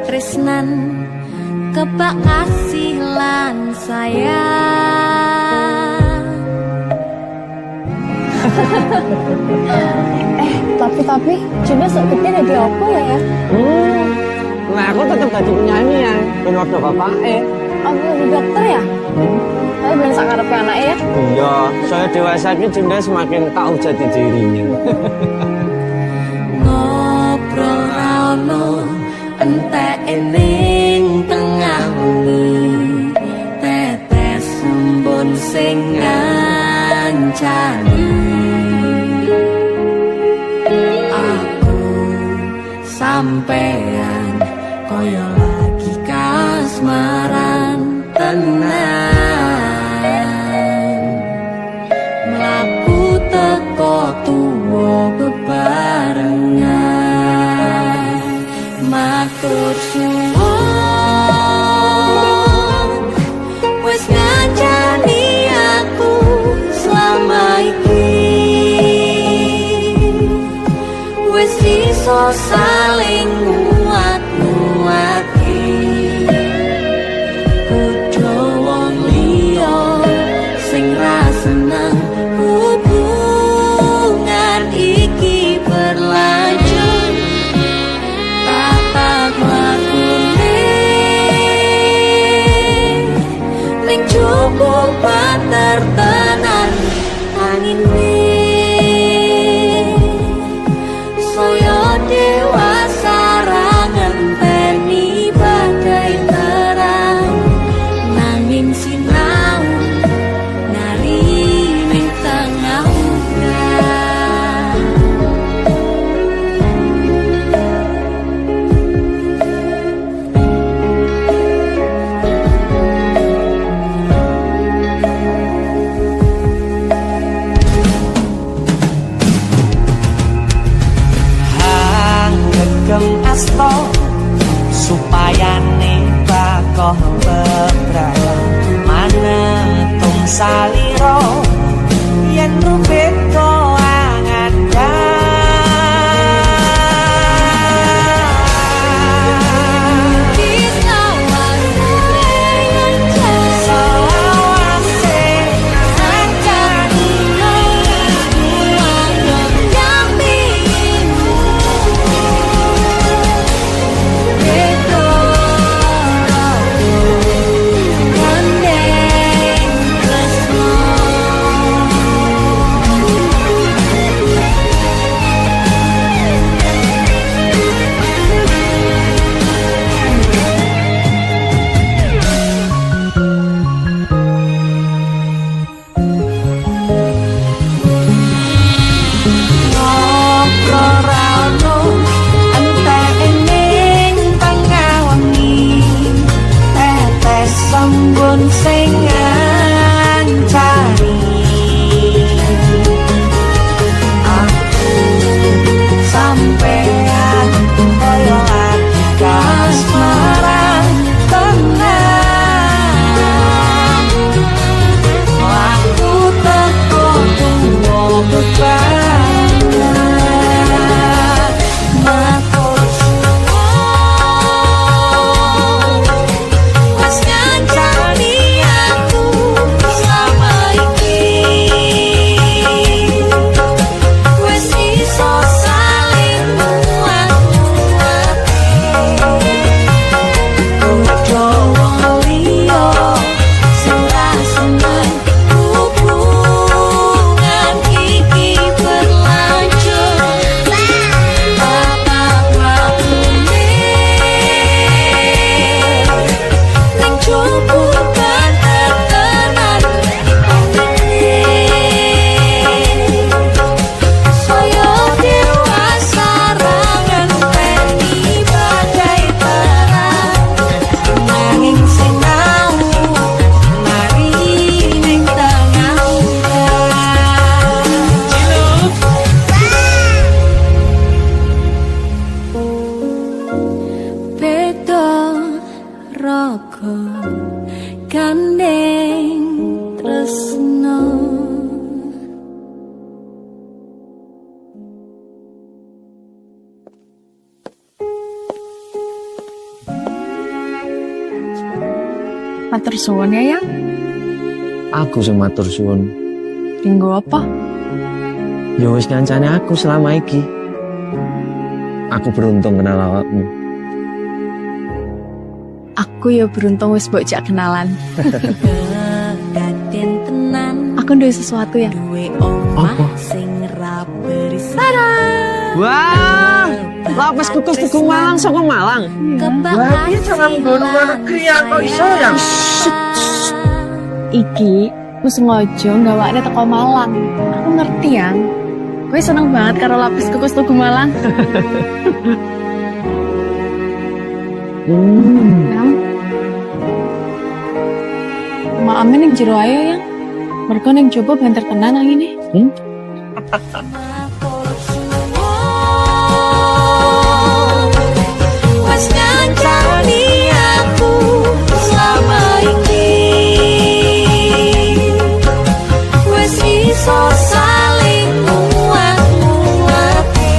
tresnan kebak kasih lan sayang. Tapi coba sok gede jadi apa ya? Nah aku tetap jadi penyanyi ya, ben waktu bapak Aku jadi dokter ya? Tapi belum sakarepnya anak ya? Iya, saya dewasa ini Dinda semakin tahu jati dirinya. Ngobrol rano entek ening tengah wengi, tetes embun sing ngancani. Aku sampean koyo lagi kasmaran tenan, mlaku teko tuwa bebarengan, matur suwun wis ngancani aku selama iki, wis iso saling nguat-nguati. Kudu wong liya sing ra seneng hubungan iki berlanjut, tatak lakune ning cukup pater tenan angine. Saya dewasa ra ngenteni badai terang, nanging sinau nari ning tengah udan. Hanggegem asto supaya bakoh bebralah manetung saliro yen rubeda sing ngancani. Aku sampean koyo lagi kasmaran tenan, aku teko tuwa bebarengan, matur suwun wis ngancani aku selama iki, wis iso saling nguat-nguati. Kudu wong liya sing ra seneng hubungan iki berlanjut, bapak lakune ning cukupan tertenan saya dewasa ra ngenteni badai terang, nanging sinau mari ning tengah udan. Beda raga gandeng tresno. Matur suwun ya, Yang. Aku sing matur suwun. Tinggo apa? Ya wis kancane aku selama iki. Aku beruntung kenal awakmu. Aku ya beruntung wis mbok jak kenalan. Kedaden tenan Aku duwe sesuatu ya. duwe omah sing ra berisik. Wah, lapis kukus tuku Malang saka Malang. Wah, iki jangan ngono negeri kok iso ya. Iki aku sengaja gawakne teko Malang. Aku ngerti Yang. Gue seneng banget karo lapis kukus tuku Malang. Yang. Maame ning jero ayo Yang. Mergo ning coba banter tenan angine. Wes ngancani aku selama ini. Wes iso saling muat-muate.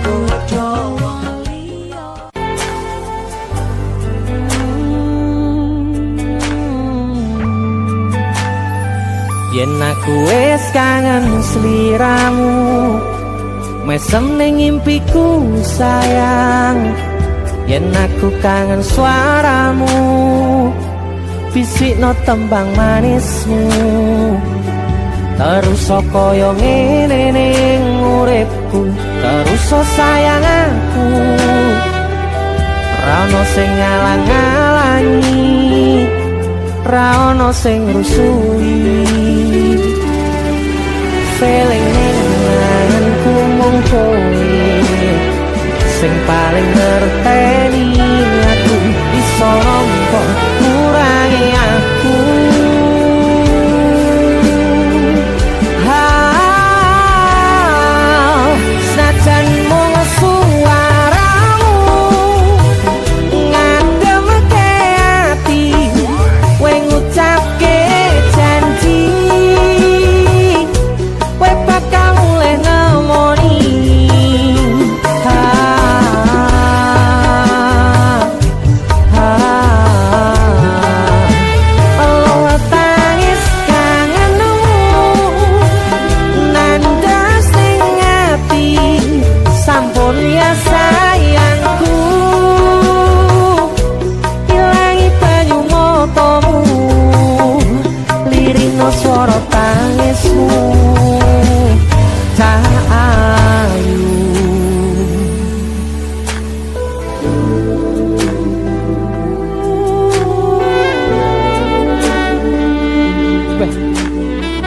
Padha wong liya. Yen aku wis kangen sliramu, mesem ning impiku sayang. Yen aku kangen suaramu, bisikno tembang manismu. Terus kaya ngene ning uripku, terus sayang aku. Ra ono sing ngalang-alangi, ra ono sing rusui. Feeling nenganku mung kowe sing paling ngerteni aku. Iso nampa kurangi aku. Senajan mung suaramu ngademke ati, kowe ngucapke janji kowe bakal mulih nemoni. Allah tangis kangenmu nandas ning ati, sampun ya sayangku. Ilangi banyu matamu, lirino swara tangismu. Cahayu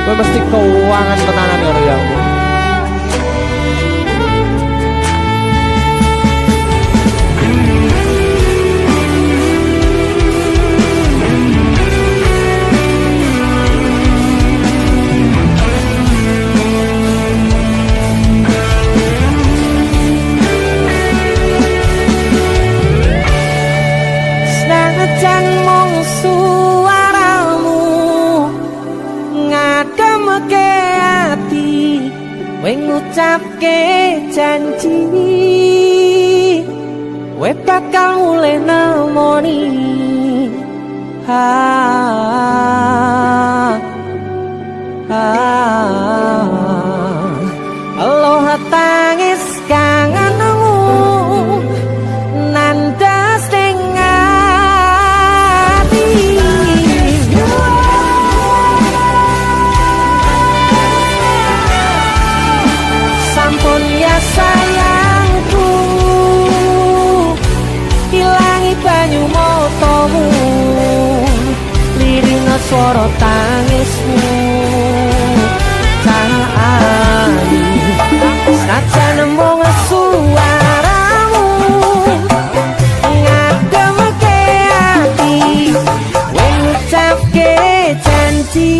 Kowe mesti keuangan tenanan karo ya. Senajan mung suaramu ngademke ati, kowe ngucapke janji kowe bakal mulih nemoni. Allah tangis kangenmu nandas ning ati. Sampun ya sayangku, ilangi banyu matamu, lirino swara tangismu. Cahayu senajan mung suaramu ngademke ati, kowe ngucapke janji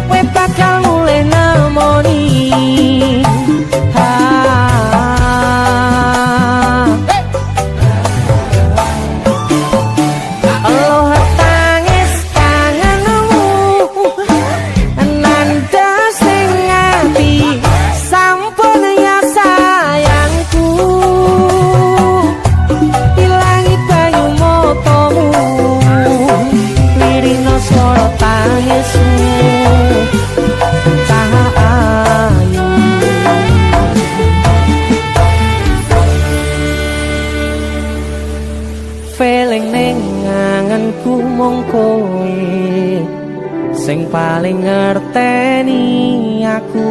kowe bakal mulih nemoni. Allah tangis kangenmu nandas ning ati, feeling ning anganku mung kowe sing paling ngerteni aku.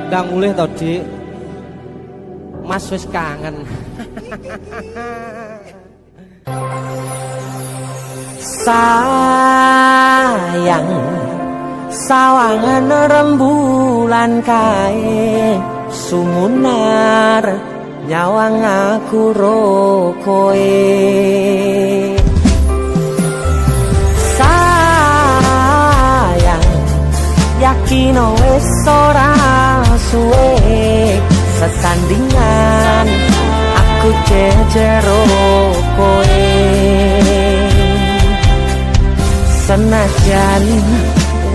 Kang mulih to, Dik. Mas wis kangen. Sayang sawangan rembulan kae sumunar nyawang aku ro koe. Sayang yakin wis ora suwe sesandingan aku jejero koe. Senajan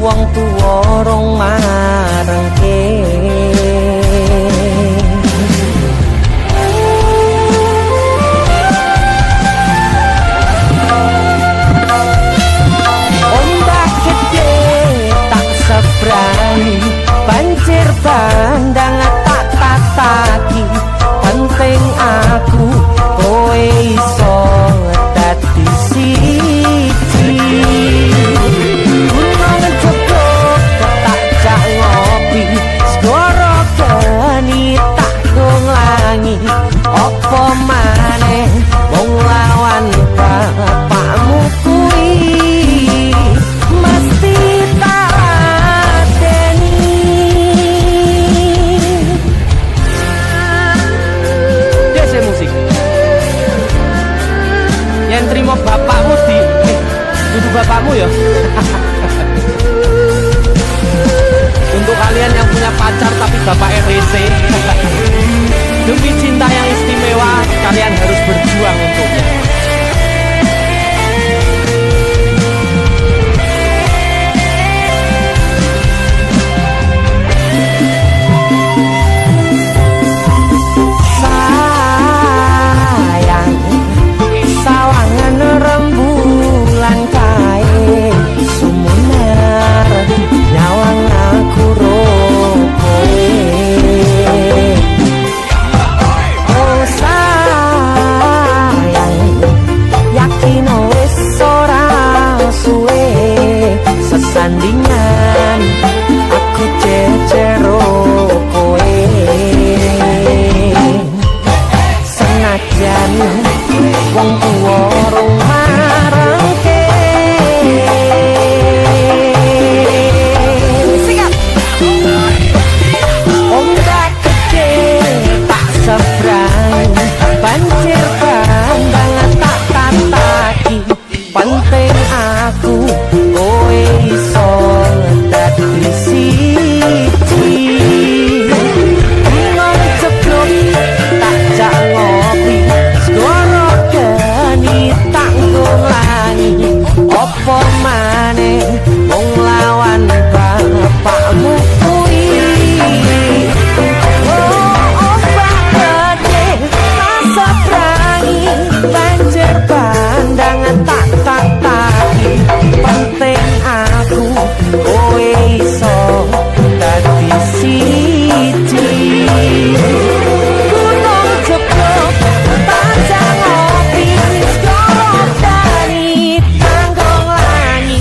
wong tuwa rong marengke ombak gede tak seberani banjir bandang tak tataki penting aku kowe iso dadi siji. Gunung Jogok tak jak ngopi segoro geni tak nglangi apa maneh wong lawan bapakmu kuwi mesti tak adeni. Dese musik yang terima bapakmu di duduk bapakmu ya. Untuk kalian yang punya pacar tapi bapak RC, demi cinta yang istimewa kalian harus berjuang untuknya. Sayang sawangan rembulan kae sumunar nyawang aku ro kowe. Oh sayang yakin wis ora suwe sesandingan aku jejero kowe. Senajan wong tuwa rong marengke ombak gede tak seberang banjir bandang tak tataki penting aku kowe iso dadi siji. Gunung Jogok tak jak ngopi segoro geni tak nglangi apa maneh wong lawan bapakmu kuwi. Ombak gede tak seberangi banjir bandang tak tataki penting aku kowe iso dadi siji. Gunung Jogok tak jak ngopi segoro geni tak nglangi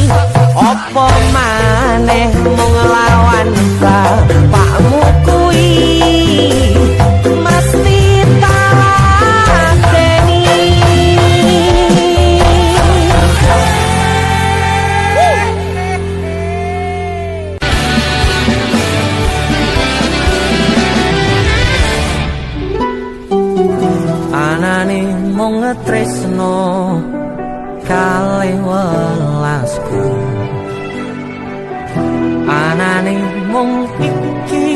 apa maneh mung nglawan bapakmu kuwi mesti tak adeni. Anane mung tresno kalih welasku, anane mung iki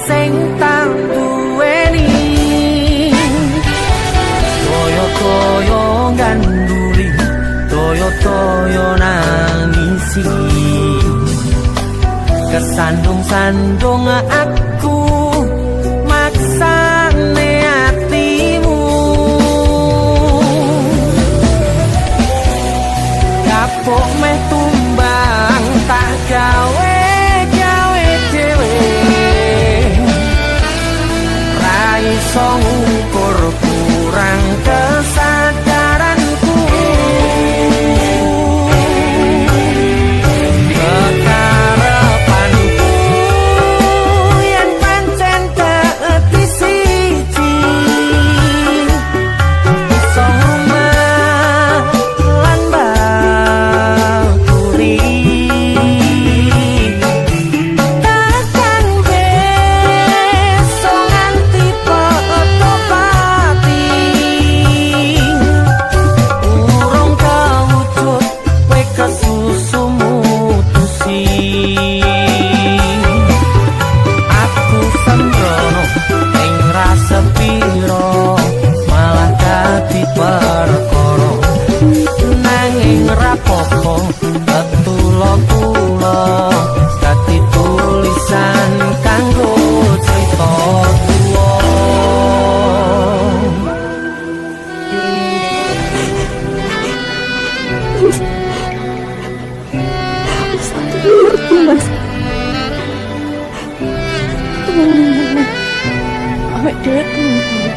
sing tak duweni. Toyo-toyo ganduli, toyo-toyo nangisi, kesandung-sandung aku maksane hatimu. Kapok meh tumbang tak gawe dhewe iso ngukur kurang kesadaranku. Kekarepanku yen pancen dadi siji, iso lan bakuri. Takkan besok nganti poto pati, urung kawujud kowe kesusu mutusi. Aku sembrono ing rasa piro, malah dadi perkara. Nanging rapopo betulo-tulo dadi tulisan kanggo crita tuwa. Awak dhewe tenang.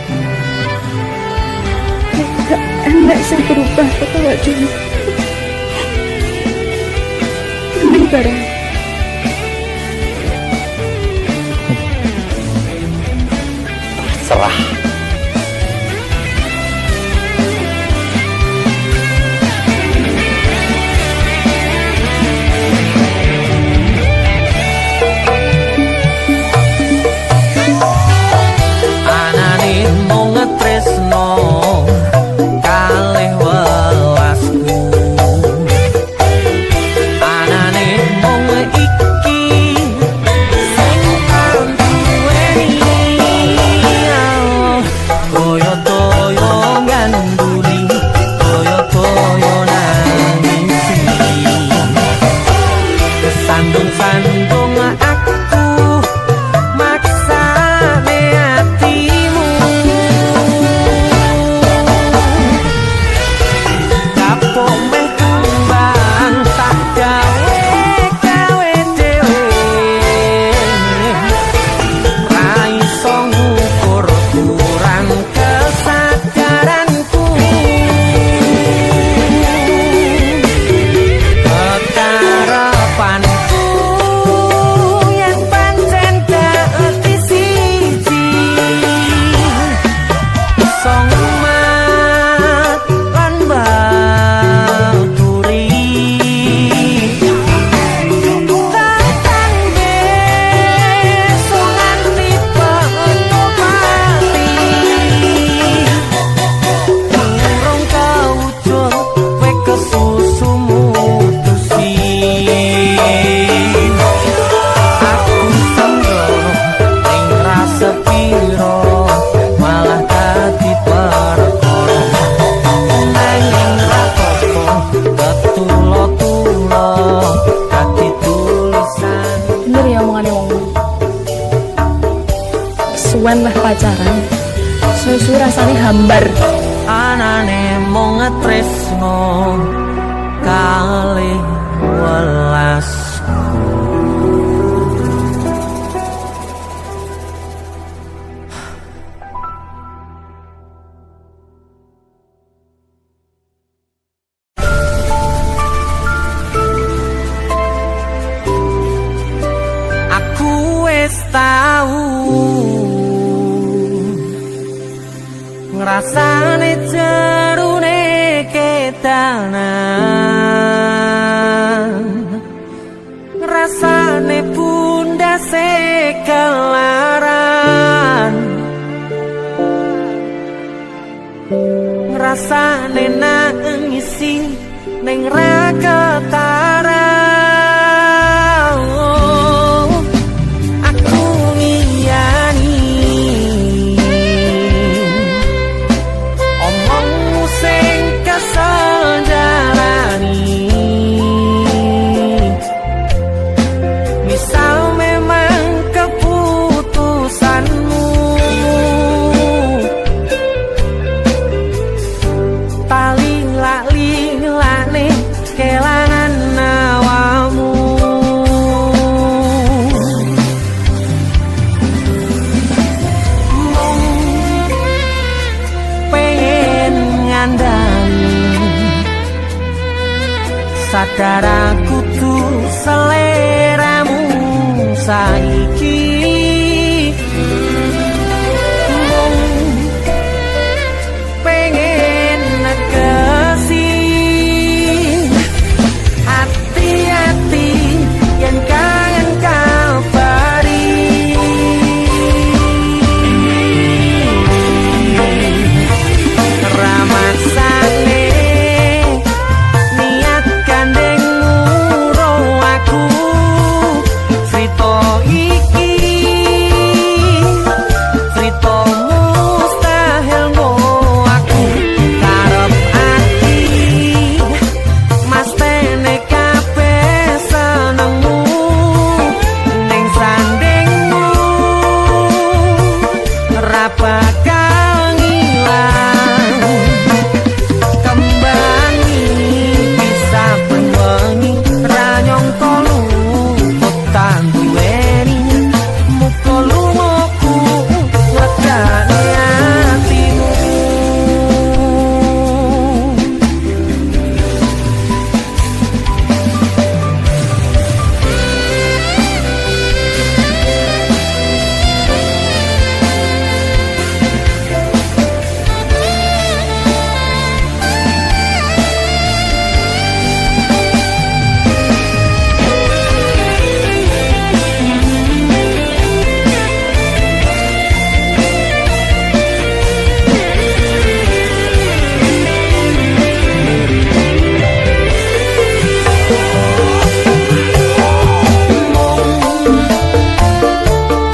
Enggak sing berubah kok awak dhewe. Bareng. Serah. Anane mung tresno kalih welasku. Anane mung iki sing duweni. Toyo-toyo nganduli, toyo-toyo nangisi. Kesandung-sandung aku maksane atimu. Kapok meh kembang tak gawe dhewe. Ra iso ngukur kurang kesadaranku. Kekarepanku yen pancen dadi siji, iso ngumat lan baturi. Takkan besok nganti poto pati, urung kawujud kowe kesusu mutusi. Aku sembrono ing rasa piro, malah dadi perkara. Nanging rapopo betulo-tulo dadi tulisan. Bener ya omongannya wong. Suwen lah pacaran. Susu rasanya hambar. Anane mung tresno kalih welasku. Aku wis tau ngrasane jerone kedanan, ngrasane pundase kelaran, ngrasane nangisi ning ra ketara. Aku ngiyani omongmu sing kesel jalani. Misal memang keputusanmu tali lali-lane kelangan nawamu. Mung saiki pengen negesi hati-hati yang kangen kabari ramasane niat gandeng muro aku cerita iki cerita mustahil mo aku karep ati mas tene kabeh senengmu ning sandingmu ra bakal ngilang kembali bisa benwengi ra nyangka lutan duweni muka lumoku legane atimu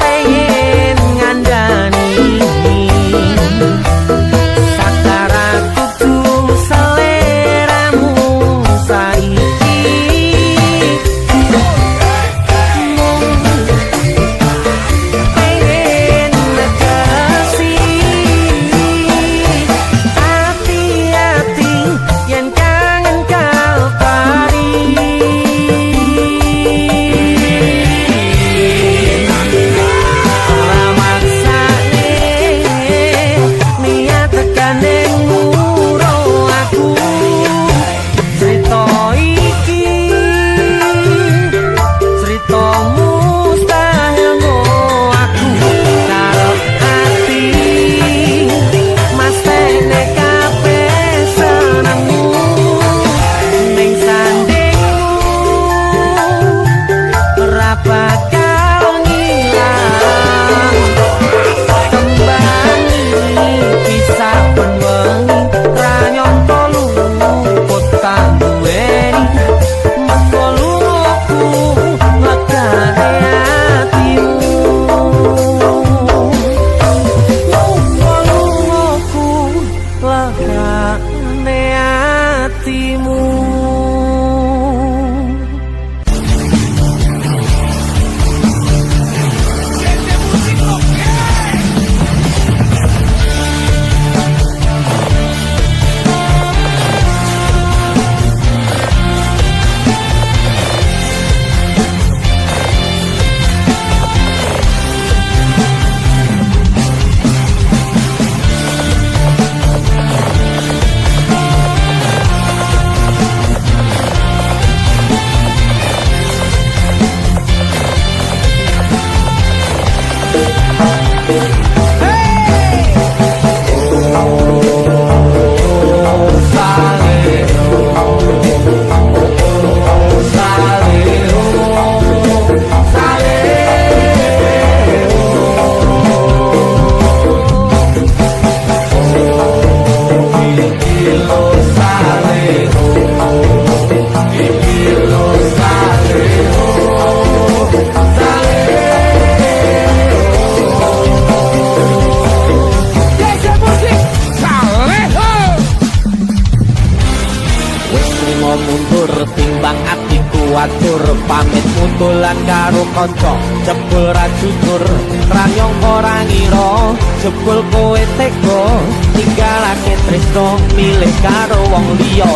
pengen ngandani sakara kudu seleramu saiki pengen negasi hati-hati yang kangen kalpari ramaksane niat gandeng muro aku cerita iki cerita mustahil mo aku karep ati mas tene kabeh senengmu ning sandingmu ra bakal ngilang kembali bisa benwengi ra nyangka luput kang duweni muka lumoku legane atimu muka lumoku legane atimu mundur timbang atiku atur pamit mutulan karo kanca jebul ra jujur ra nyangka ora ngira jebul kowe tega ninggalake tresno milih karo wong liya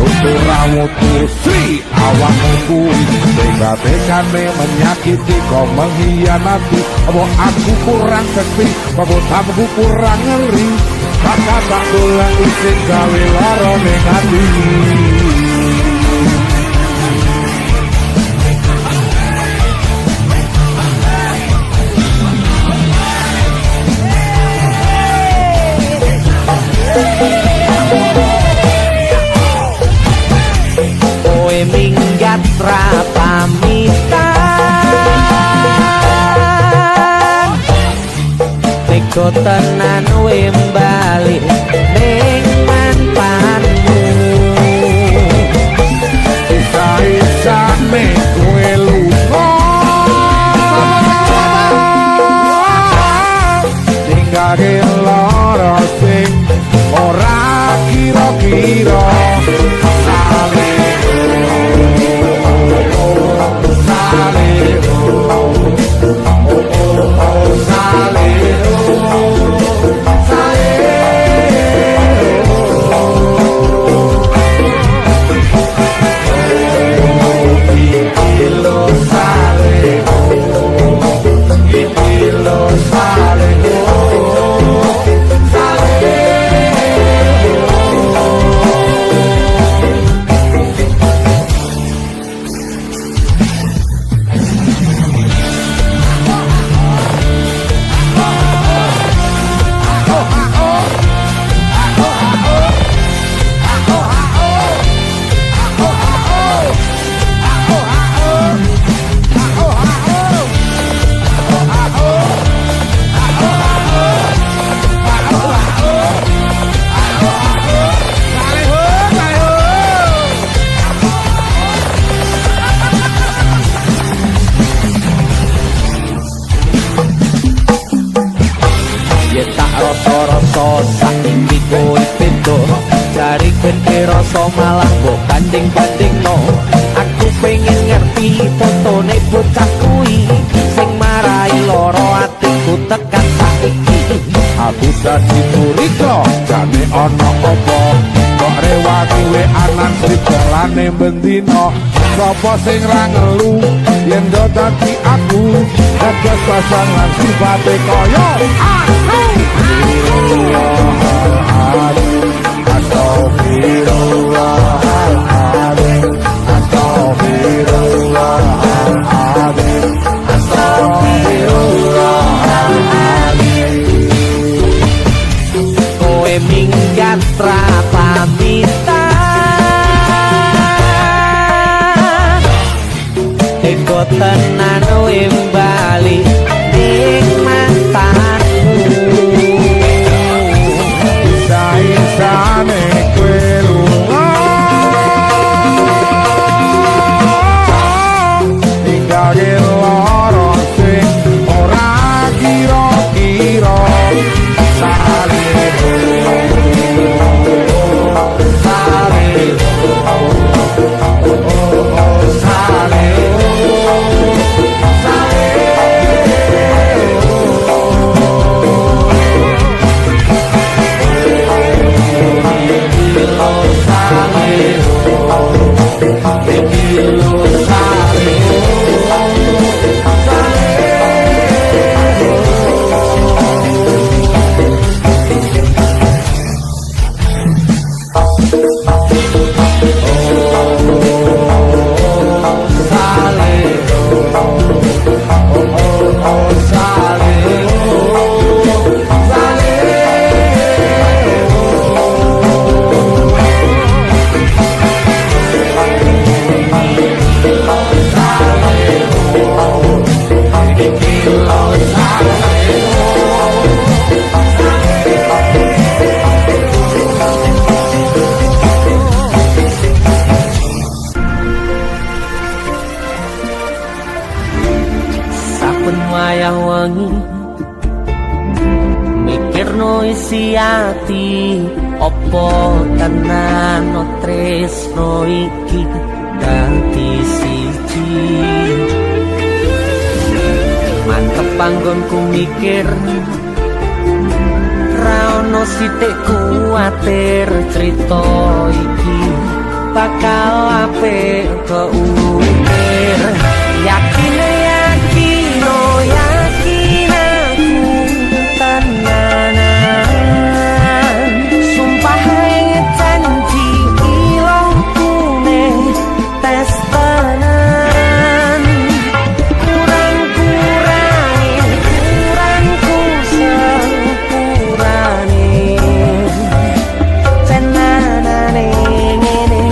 ora mutu Sri awakmu kuwi tega-tegane menyakiti kau mengkhianati apa aku kurang sekti apa tamu kurang ngeri kakak tak dolan isin gawe lara ning ati Ego tenan wim balik ning mantanmu. Isa-isane kowe lunga ninggake lara sing ora kira-kira. Saiki kowe beda cari ben rasa malah mbok banding-bandingno. Aku pengen ngerti fotone bocah kuwi sing marai loro atiku tekan saiki. Aku dadi curiga jane ana apa kok rewangi weanan sribolane bendina. Sapa sing ra ngelu yen do dadi aku gagas pasangan sifate kaya aku. Astaghfirullahaladzim, astaghfirullahaladzim, astaghfirullahaladzim. Kowe minggat ra pamitan, ego tenan wim bali ning mantanmu. Isa-isane kowe lunga ninggake lara sing ora kira-kira. Mikirno isi ati opo tenan no tresno iki dadi siji. Mantep panggonku mikir ra ono sithik kuwatir crita iki bakal apik keukir. Yakin yakino yakin aku tenanan sumpah ing janji ilangku ne tes tenan kurangku sepurane tenanane ngene.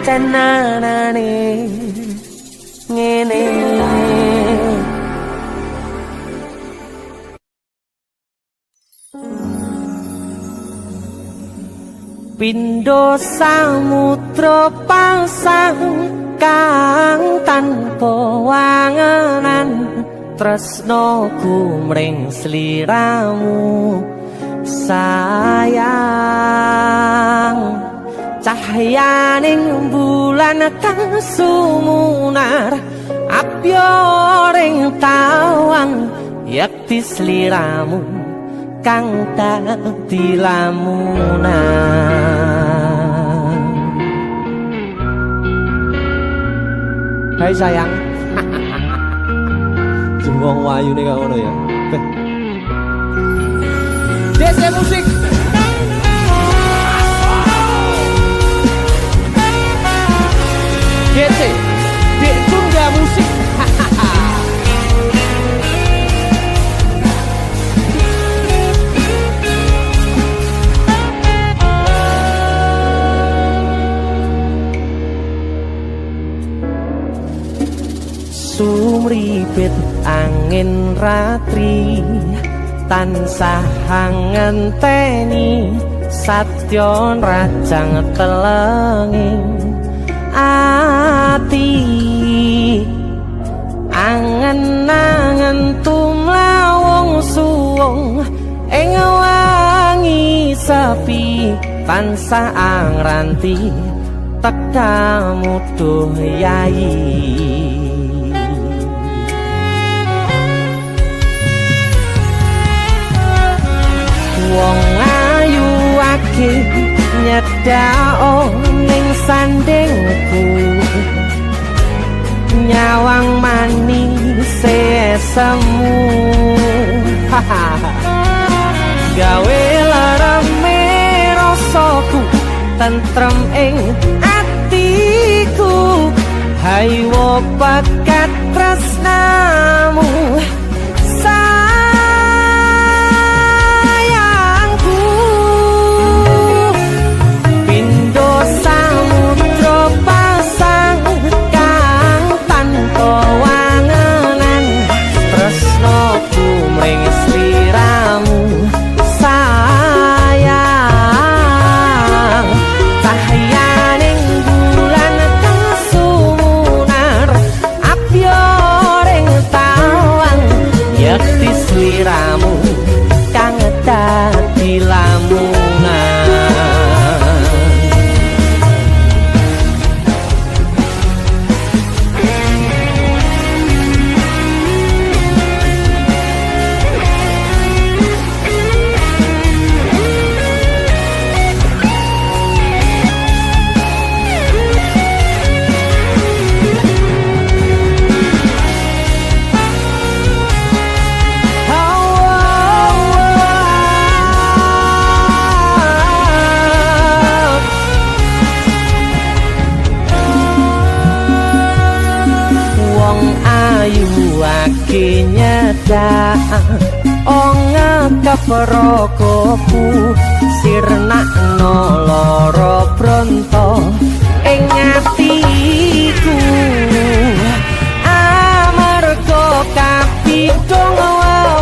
tenanane ngene. Pindho samudra pasang kang tanpa wangenan, tresno kumring sliramu sayang. Cahyaning bulan kang sumunar apyoring tawang, yakti sliramu kang dadi lamunan. Hai sayang. Jembong wayu nih ngono ya. DC musik. DC, Dek Tungga Musik. Sumripit angin ratri tansah ngenteni satyon rajang telenging ati. Angen-angen tumlawung suwung ing wangi sepi tansah angranti tekamu duh yayi. Wong ayu ake nyedhak ning sandingku, nyawang manis semu gawe larame rasaku tentrem ing atiku. Haywo bakat tresnamu sayangku. Pindho samudra pasang kang tanpa wangenan, tresnoku mring sliramu sayang. Cahyaning bulan kang sumunar apyoring tawang, yakti sliramu kang dadi lamunan. Aki nyedak ngekep rokoku sirnakno loro bronto ing atiku. Amarga kapidhong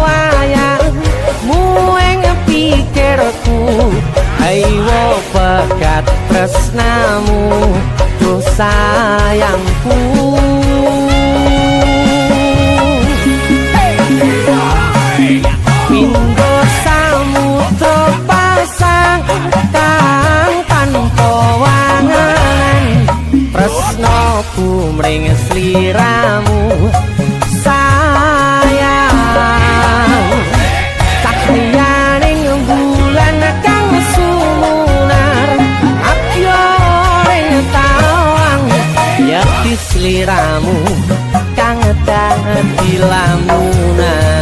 wayangmu ing pikirku, haywo pegat tresnamu duh sayangku. Pindho samudra pasang kang tanpa wangenan, tresnoku mring sliramu sayang. Cahyaning bulan kang sumunar apyoring tawang, yakti sliramu kang dadi lamunan.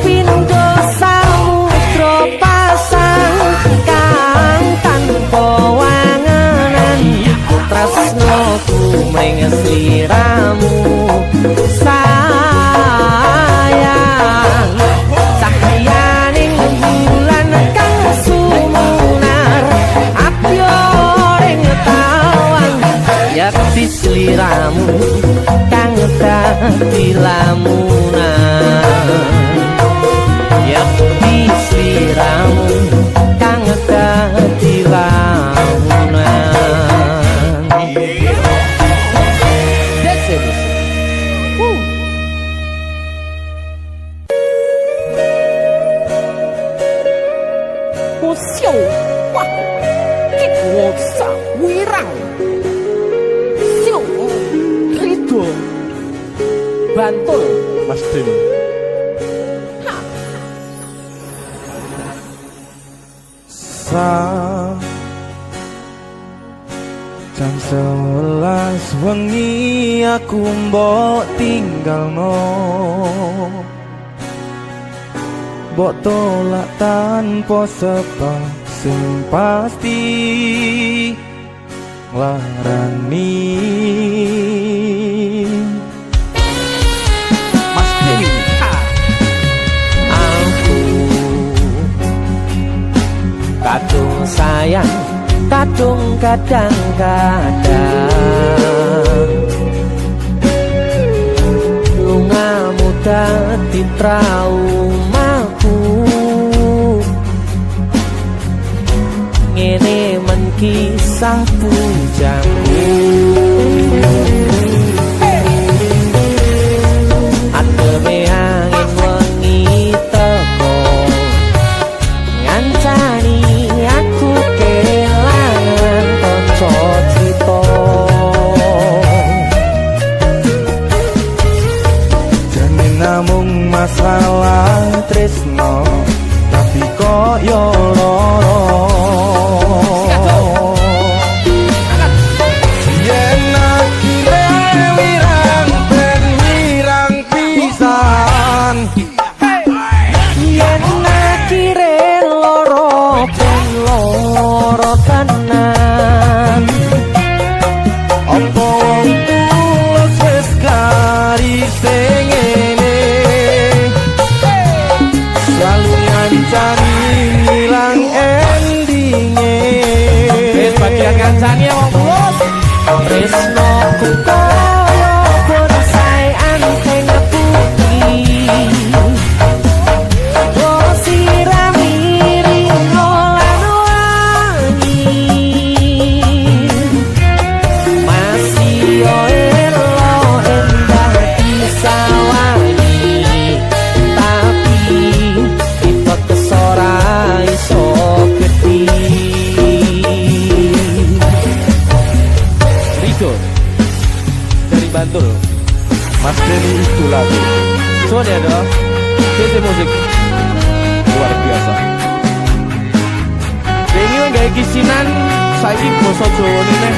Pindho samudra pasang kang tanpa wangenan, tresnoku mring sliramu sayang. Cahyaning bulan kang sumunar apyoring sliramu kang dadi lamunan ya sliramu kang dadi lamunan that's it. Oh, siêu quá cái cuộc sống wirang siêu itu Bantul Mas Tim. Jam 11 wengi aku mbok tinggalno, mbok tolak tanpa sebab sing pasti nglarani. Mas Tim. Aku kadung sayang, kadung kadang-kadang lungamu dadi traumaku. Ngene men kisah pujamu. Ademe angin wengi teko ngancani aku kelangan kanca cita. Jane namung masalah tresno, tapi koyo loro. Yen akhire wirang pisan, Yen akhire loro ben loro tenan. apa wong tulus wis garise ngene, selalu ngancani ngilang endinge. Wis bagian kancane wong tulus. Tresno ku koyo bonsai anteng putih. Oh sirami ringo lan wangi. Masih yo elo endah disawangi. Tapi kita kesora iso gedhi. Rico dari Bantul. Mas Denny itu lagu Suara ya dong. Ini musik luar biasa. Dengi gak kisinan. Saiki basa Jawa ini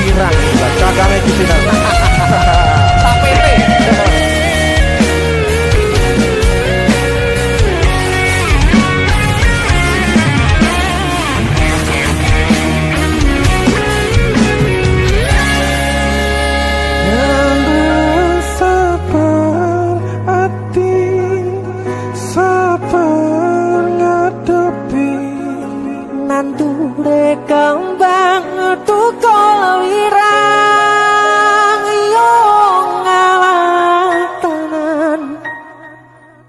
wirang. Kakaknya kisinan. Tapete. Sabar hati, sabar ngadepi. Nandure kembang tukul wirang yo ngawat tenan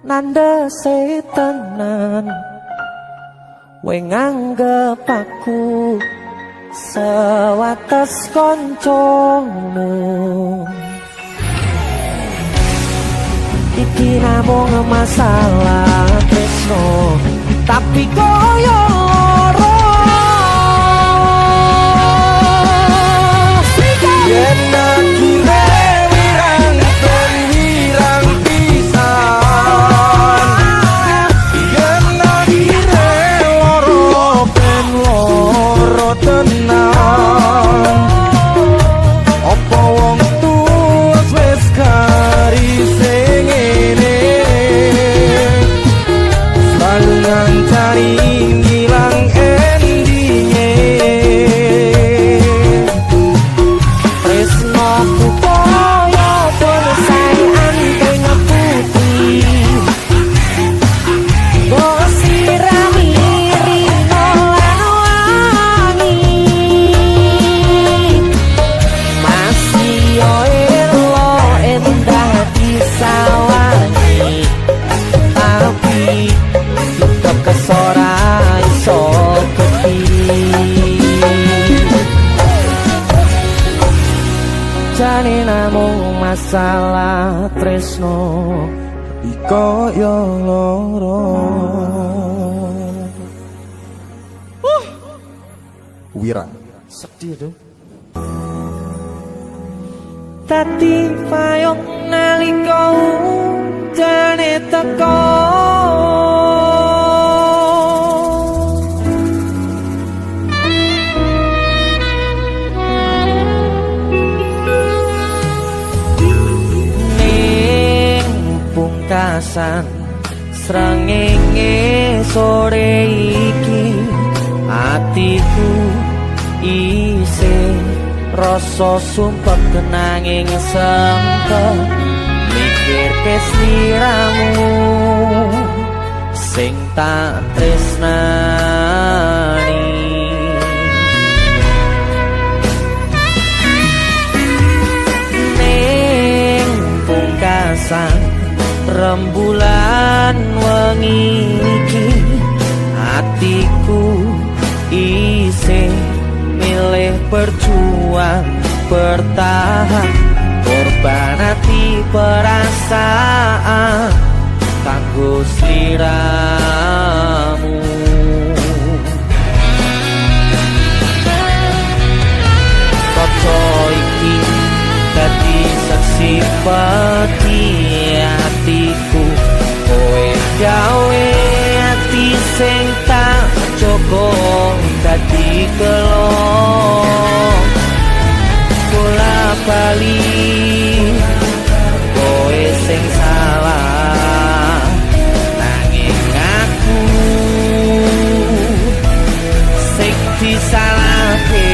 nandese tenan we nganggep aku sewates koncomu. Iki namung masalah tresno, tapi koyo loro. Yen akhire wirang ben wirang pisan, yen akhire loro ben loro tenan. Apa wong tulus wis garise ngene, selalu ngancani ngilang jane namung masalah tresno iko yo loro. Wira sedih tuh. Tadi payung nalika jane teko ning pungkasan srengenge sore iki atiku isih rasa sumpah kenanging sempet mikir kesliramu sing tak tresnani ning pungkasan rembulan wengi iki atiku isih milih berjuang bertahan korban hati perasaan kanggo sliramu kaca iki dadi saksi pati hatiku kowe gawe hati sing tak cukup dadi kelo bola bali kowe sing salah nanging aku sing disalahke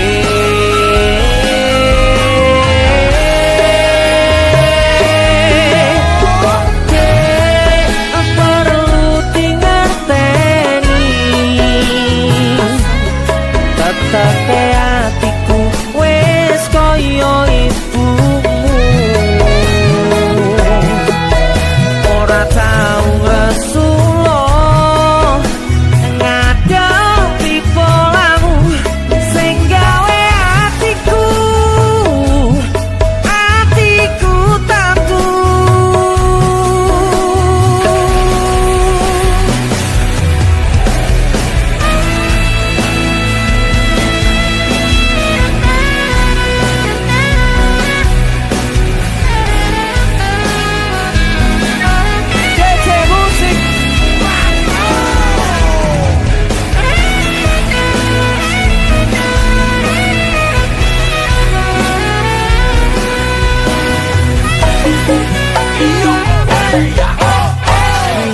Tapi hatiku wes koyo ibumu ora tau ngesulo ngadepi polamu sing gawe hatiku tatu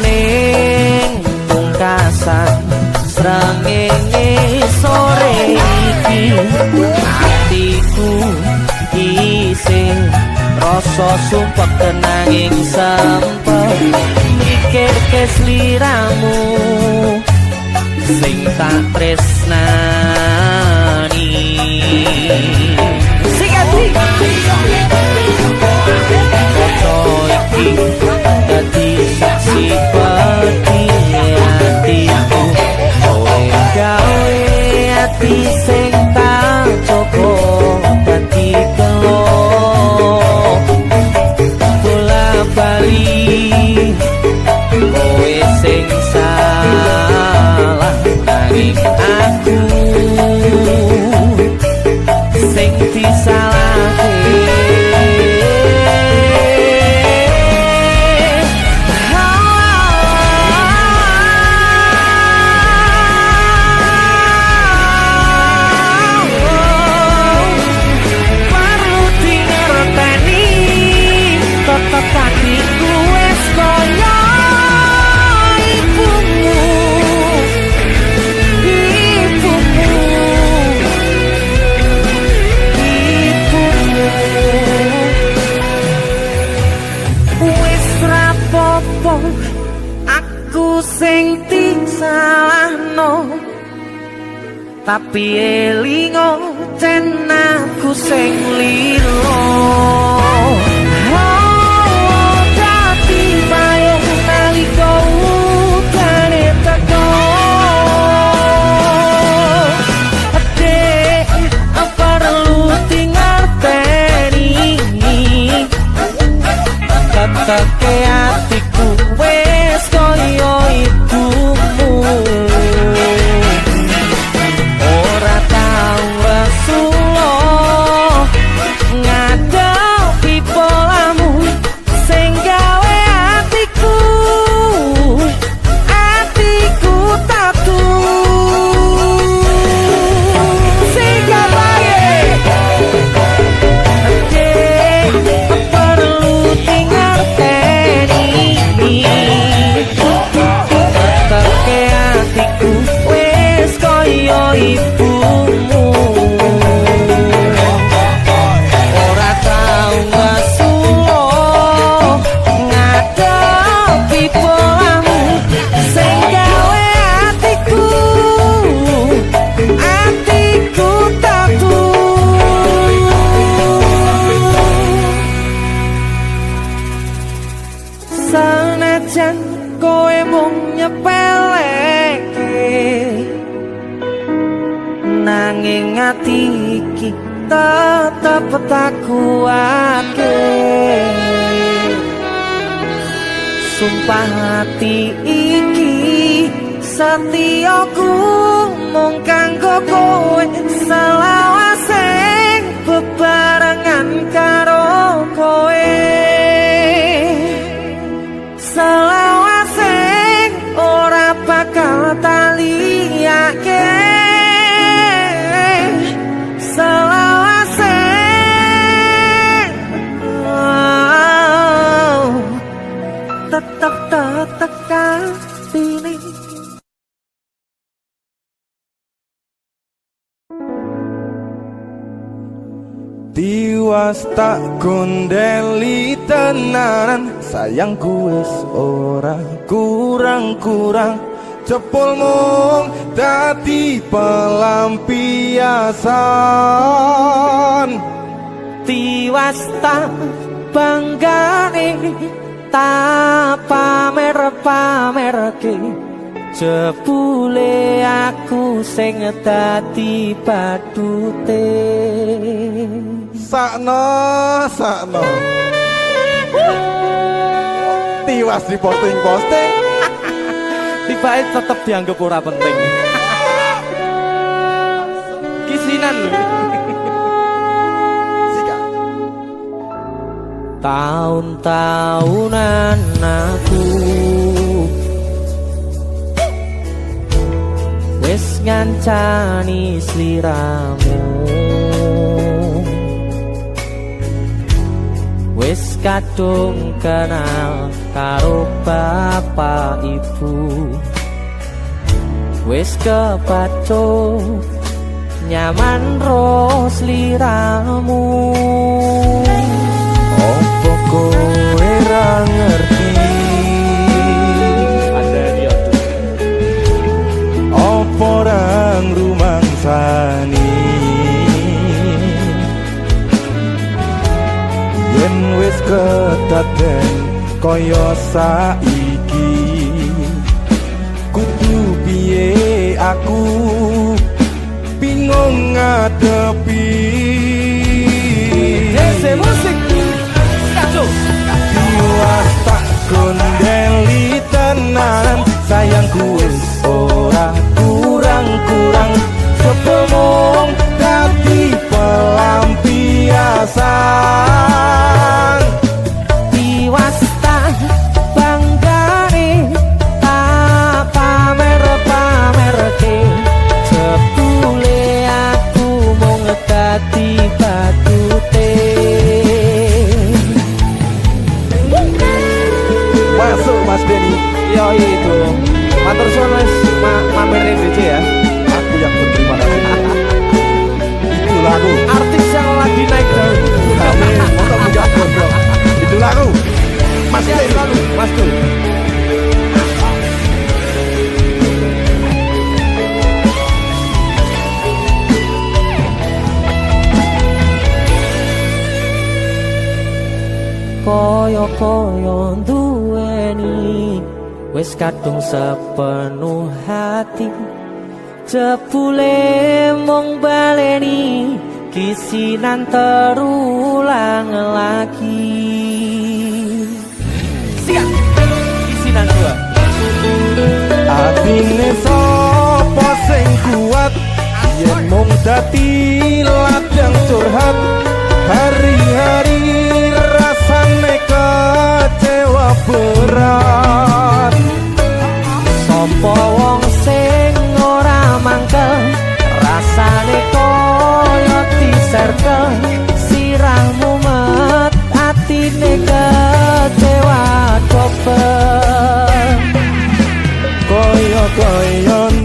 ning pungkasan srengenge sore iki atiku isih rasa sumpah kenanging sempet mikir kesliramu sing tak tresnani sikati dadi saksi pati hatiku kowe gawe hati sing tak cukup dadi kelo bola bali kowe sing salah nanging aku sing disalahke aku sing disalahno tapi elingo ten aku sing lilo dadi payung nalika utane teko Dek, perlu tinggal teni teke atiku wis koyo ibumu ora tau wesulo ngadepi polamu sing gawe atiku tatu sing gawe perlu tinggal teke atiku wis koyo ibumu ora tau ngasulo ngadepi polamu sing gawe atiku tatu sanajan kowe mung nyepeleke nanging ati iki tetep tak kuatke sumpah hati iki setiaku mung kanggo kowe selawase bebarengan karo kowe selawase ora bakal taliyake selawase tetep katine Tiwas tak kondeli tenanan sayangku wis ora kurang-kurang jebul mung dadi pelampiasan tiwas tak banggane tak pamer-pamerke jebule aku sing dadi badute sakno tiwas di posting tibae tetep dianggap ora penting kisinan lho tahun-tahunan aku wis ngancani sliramu wis kadung kenal karo bapak ibu wis kepaco nyaman ro sliramu opo kowe ra ngerti opo rang rumangsani yen wis kedaden kaya saiki kudu piye aku bingung ngadepi musik kacau tiwas tak kondeli tenan sayangku wis ora kurang-kurang sepemong dadi pelampiasan tiwas tak banggane tak pamer-pamerke jebule aku mung dadi badute masuk Mas Denny yo itu matur suwun wis mamerin DJ ya aku yang berterima kasih itu lagu artis yang lagi naik daun amin motor muda bro itu lagu Mas Denny Mas Dul koyo duweni wis kadung sepenuh hati jebule mung baleni kisinan terulang lagi Bukine sapa sing kuat yen mung dadi ladang curhat. Hari-hari rasane kecewa berat. Sopo wong sing ora mangkel rasane koyo diserkel. Sirahmu met atine kecewa dobel. Koyo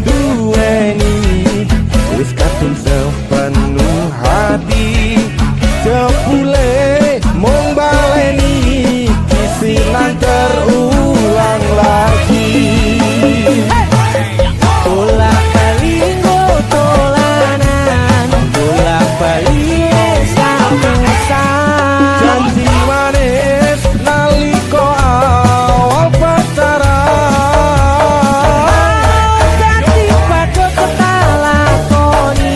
duweni wis kadung sepenuh hati. Jebule mung baleni kisinan terulang lagi. Bolak balik tolanan, bolak balik samusan. Janji manis naliko awal pacaran. Dadi padha ketalakoni,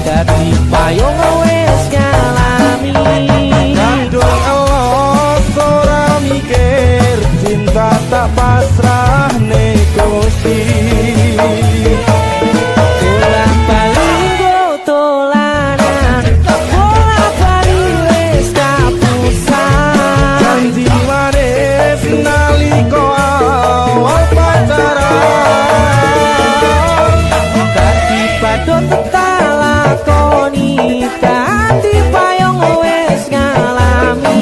dadi payung wis ngalami. Kandung alos ora mikir, cinta tak pasrah negosi. Bolak balik tolanan, bolak balik wis kapusan. Janji manis naliko awal pacaran. Dadi padha ketalakoni, dadi payung wis ngalami.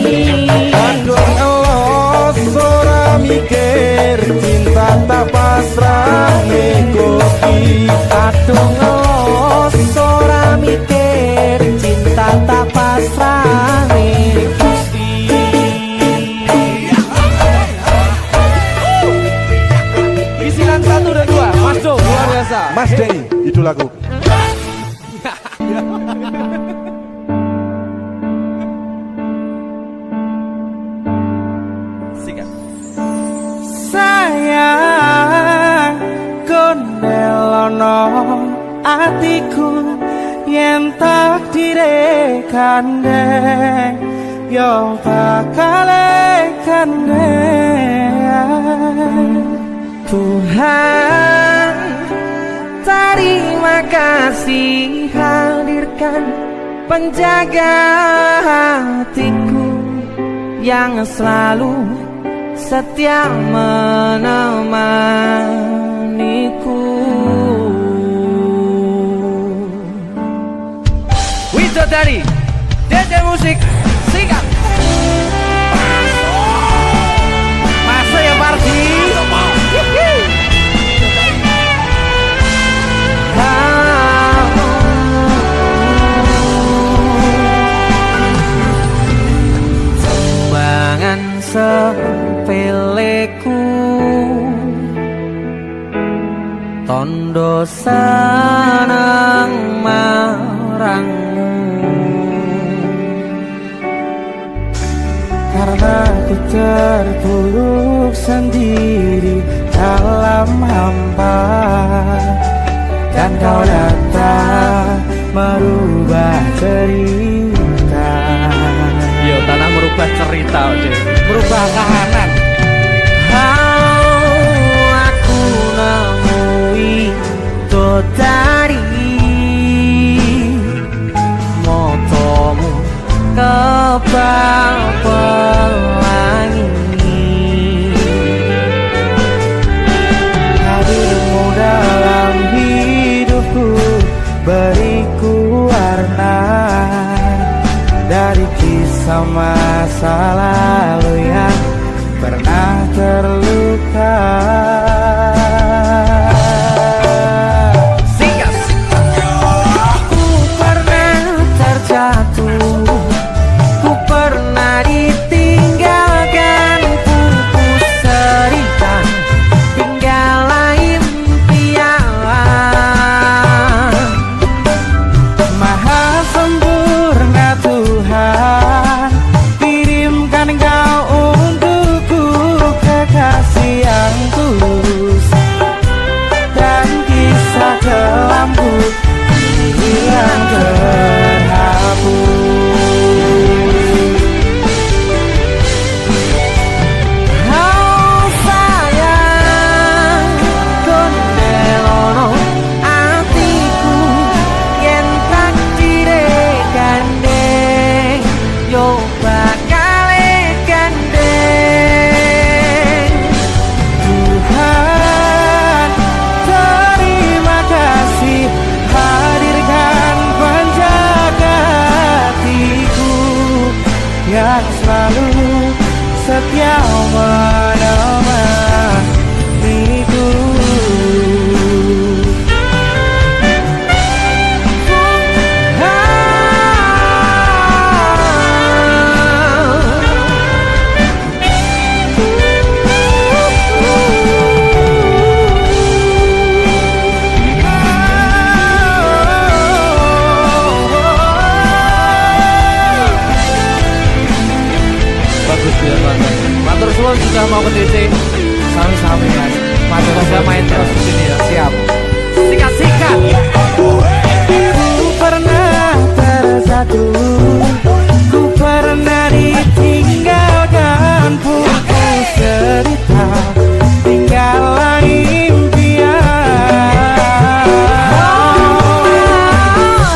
Kandung alos ora mikir, cinta tak pasrah negosi. Kadung ngelos ora mikir, cinta tak pasrah Gusti. Isilan 1 dan 2, Mas Jo, luar biasa. Mas Denny, itu lagu. Sayang kondelono atiku yen takdire kandeng yo bakal kandeng. Tuhan terima kasih hadirkan penjaga hatiku yang selalu setia menemaniku. Widodari DJ Musik Singkat. Masa ya Pardi. Sembangan sepeleku, tondo seneng marangmu. Karena ku terpuruk sendiri dalam hampa, dan kau datang merubah cerita. Yo, tanah merubah cerita, merubah kahanan. Aku nemui Dodari, motomu kebal pelangi. Hadirmu dalam hidupku beriku warna dari kisah masa lalu yang pernah terluka. Ku pernah terjatuh, ku pernah ditinggalkan, pupus cerita tinggallah impian. Maha sempurna Tuhan, kirimkan Kau untukku kekasih yang tulus. Dede. Sami-sami Mas. Matur saja main terus di sini ya. Siap. Sikat-sikat. Ku pernah tersatu, ku pernah ditinggalkan, putus cerita, tinggal impian.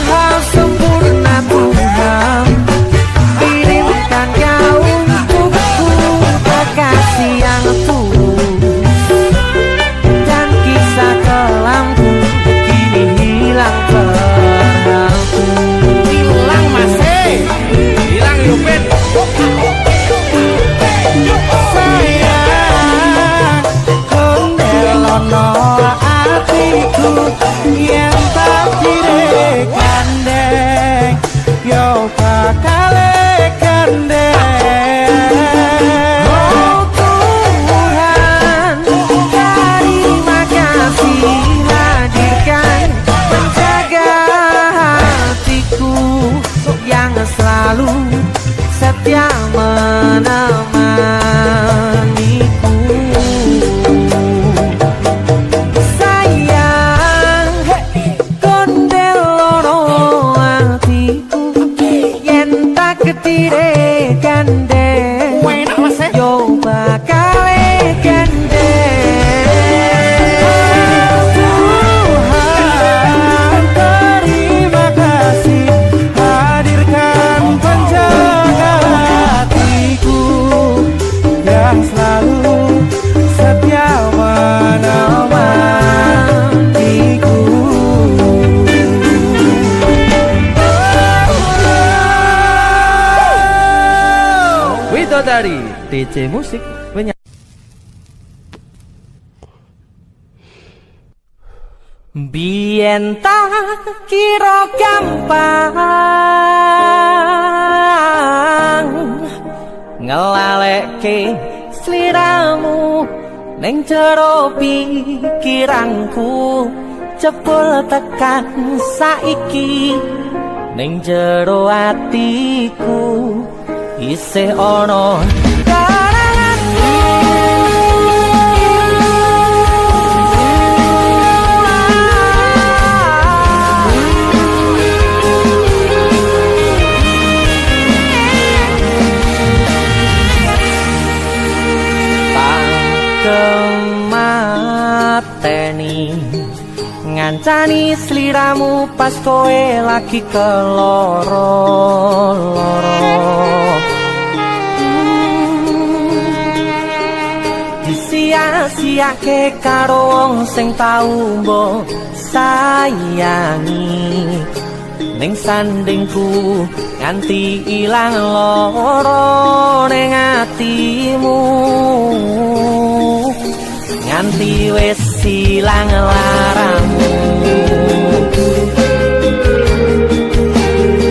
Hal sempurna Tuhan kirimkan kau untukku, kekasih yang tulus, dan kisah kelamku kini hilang terharu. Hilang masih, hilang Yupin. Sayang, kondelono hatiku yang tak direk-andeng, yo bakal gandeng. Oh Tuhan, terima kasih hadirkan penjaga hatiku yang selalu setia menemaniku. Sayang, kondelono hatiku yen tak ketire gandeng, yo bakal gandeng. Tuhan, terima kasih hadirkan penjaga hatiku yang selalu setia menemaniku. Widodari DJ Musik Biyen tak kira gampang ngelalekke sliramu ning jero pikiranku, jebul tekan saiki ning jero atiku isih ana kemateni ngancani sliramu pas kowe lagi keloro-loro. Disia-siake karo wong sing tau mbok sayangi, ning sandingku nganti ilang loro ning atimu, nganti wis ilang laramu,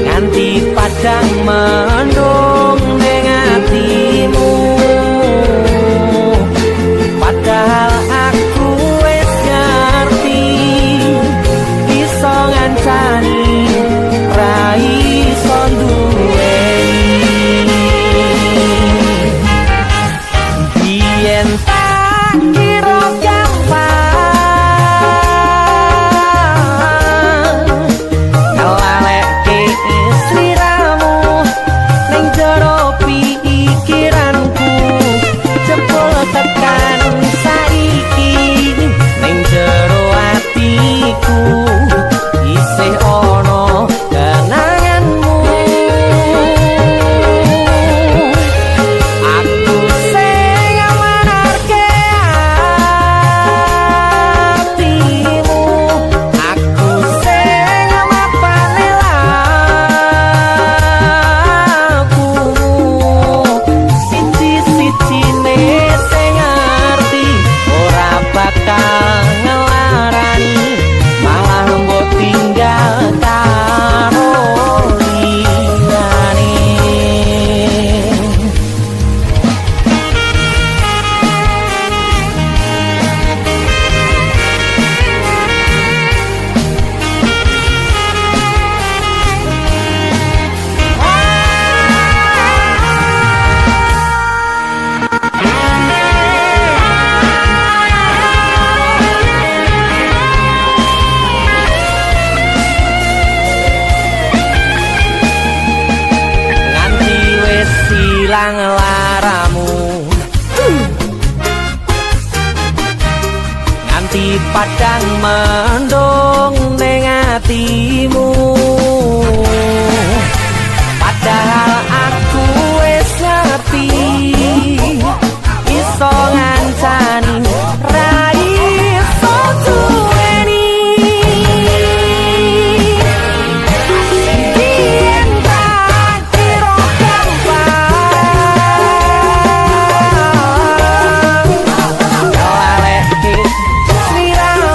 nganti padang mendung ning atimu. Padahal aku wis ngerti iso ngancani ra iso duweni. Biyen tak kira gampang ngelalekke sliramu ilang laramu nganti padang mendung ning atimu padahal aku wis ngerti